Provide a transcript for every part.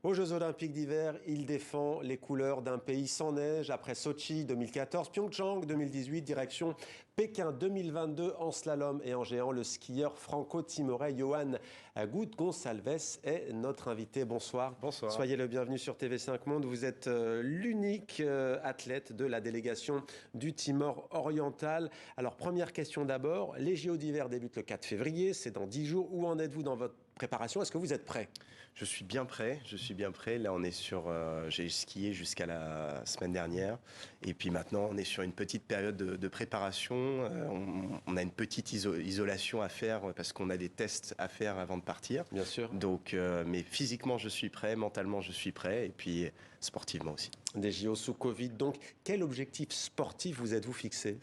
Aux Jeux Olympiques d'hiver, il défend les couleurs d'un pays sans neige. Après Sochi 2014, Pyeongchang 2018, direction Pékin 2022 en slalom et en géant. Le skieur franco-timorais Yoann Agut Gonçalves est notre invité. Bonsoir. Bonsoir. Soyez le bienvenu sur TV5 Monde. Vous êtes l'unique athlète de la délégation du Timor oriental. Alors, première question d'abord. Les JO d'hiver débutent le 4 février. C'est dans 10 jours. Où en êtes-vous dans votre préparation? Est-ce que vous êtes prêt? Je suis bien prêt. Là, on est sur. J'ai skié jusqu'à la semaine dernière. Et puis maintenant, on est sur une petite période de préparation. On a une petite isolation à faire parce qu'on a des tests à faire avant de partir. Bien sûr. Donc, mais physiquement, je suis prêt. Mentalement, je suis prêt. Et puis, sportivement aussi. Des JO sous Covid. Donc, quel objectif sportif vous êtes-vous fixé?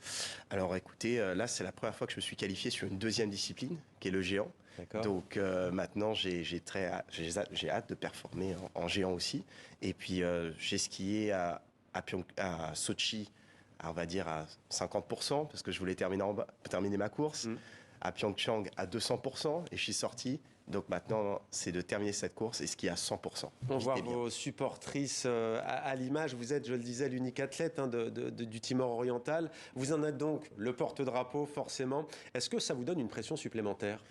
Alors, écoutez, là, c'est la première fois que je me suis qualifié sur une deuxième discipline, qui est le géant. D'accord. Donc maintenant, j'ai hâte de performer en géant aussi. Et puis j'ai skié à Sochi, on va dire à 50%, parce que je voulais terminer ma course. À Pyeongchang à 200%, et je suis sorti. Donc maintenant, c'est de terminer cette course et skier à 100%. On voit vos supportrices à l'image. Vous êtes, je le disais, l'unique athlète du Timor oriental. Vous en êtes donc le porte-drapeau, forcément. Est-ce que ça vous donne une pression supplémentaire?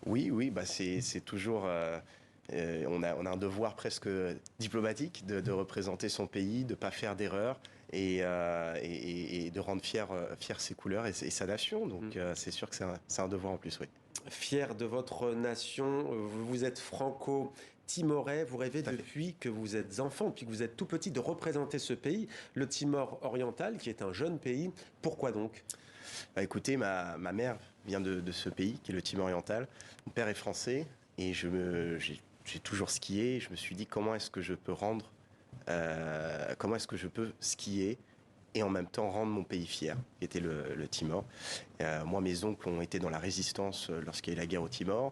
Oui, bah c'est toujours... on a un devoir presque diplomatique de représenter son pays, de ne pas faire d'erreurs et de rendre fier ses couleurs et sa nation. Donc c'est sûr que c'est un devoir en plus, oui. Fier de votre nation, vous êtes franco-timorais, vous rêvez depuis que vous êtes enfant, depuis que vous êtes tout petit, de représenter ce pays, le Timor oriental, qui est un jeune pays. Pourquoi donc? Bah, écoutez, ma mère vient de ce pays, qui est le Timor oriental. Mon père est français et j'ai toujours skié. Je me suis dit comment est-ce que je peux skier et en même temps rendre mon pays fier, qui était le Timor. Moi, mes oncles ont été dans la résistance lorsqu'il y a eu la guerre au Timor.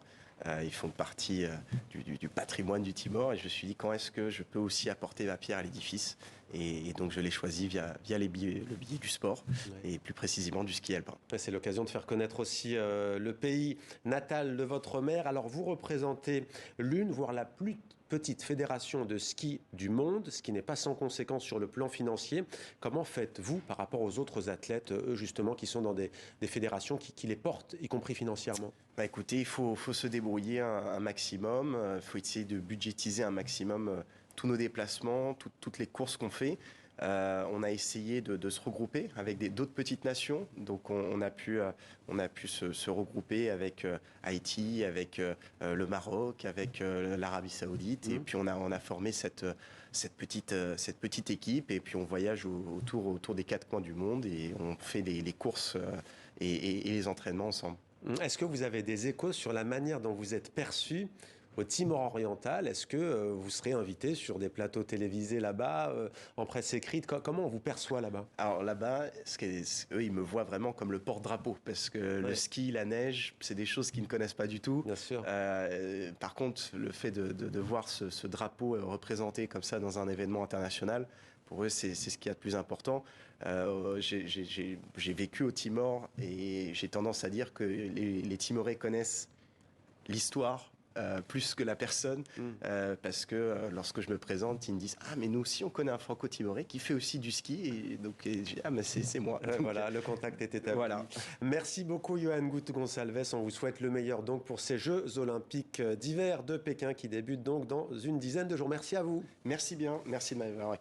Ils font partie du patrimoine du Timor et je me suis dit quand est-ce que je peux aussi apporter ma pierre à l'édifice, et donc je l'ai choisi via le biais du sport, et plus précisément du ski alpin. C'est l'occasion de faire connaître aussi le pays natal de votre mère. Alors vous représentez l'une, voire la plus petite fédération de ski du monde, ce qui n'est pas sans conséquence sur le plan financier. Comment faites-vous par rapport aux autres athlètes, eux justement, qui sont dans des fédérations qui les portent, y compris financièrement? Bah écoutez, il faut se débrouiller un maximum, il faut essayer de budgétiser un maximum tous nos déplacements, toutes les courses qu'on fait. On a essayé de se regrouper avec d'autres petites nations, donc on a pu se regrouper avec Haïti, avec le Maroc, avec l'Arabie Saoudite, et puis on a formé cette petite équipe, et puis on voyage autour des 4 coins du monde et on fait les courses et les entraînements ensemble. Est-ce que vous avez des échos sur la manière dont vous êtes perçu au Timor oriental? Est-ce que vous serez invité sur des plateaux télévisés là-bas, en presse écrite? Comment on vous perçoit là-bas? Alors là-bas, eux, ils me voient vraiment comme le porte-drapeau, parce que le ski, la neige, c'est des choses qu'ils ne connaissent pas du tout. Bien sûr. Par contre, le fait de voir ce drapeau représenté comme ça dans un événement international, pour eux, c'est ce qu'il y a de plus important. J'ai vécu au Timor et j'ai tendance à dire que les Timorais connaissent l'histoire plus que la personne, parce que lorsque je me présente, ils me disent « Ah, mais nous aussi, on connaît un franco-timorais qui fait aussi du ski. » Et donc, je dis « Ah, mais c'est moi. » Voilà, le contact est établi. Voilà. Merci beaucoup, Yoann Agut Gonçalves. On vous souhaite le meilleur donc pour ces Jeux Olympiques d'hiver de Pékin qui débutent donc dans une dizaine de jours. Merci à vous. Merci bien. Merci de m'avoir accueilli.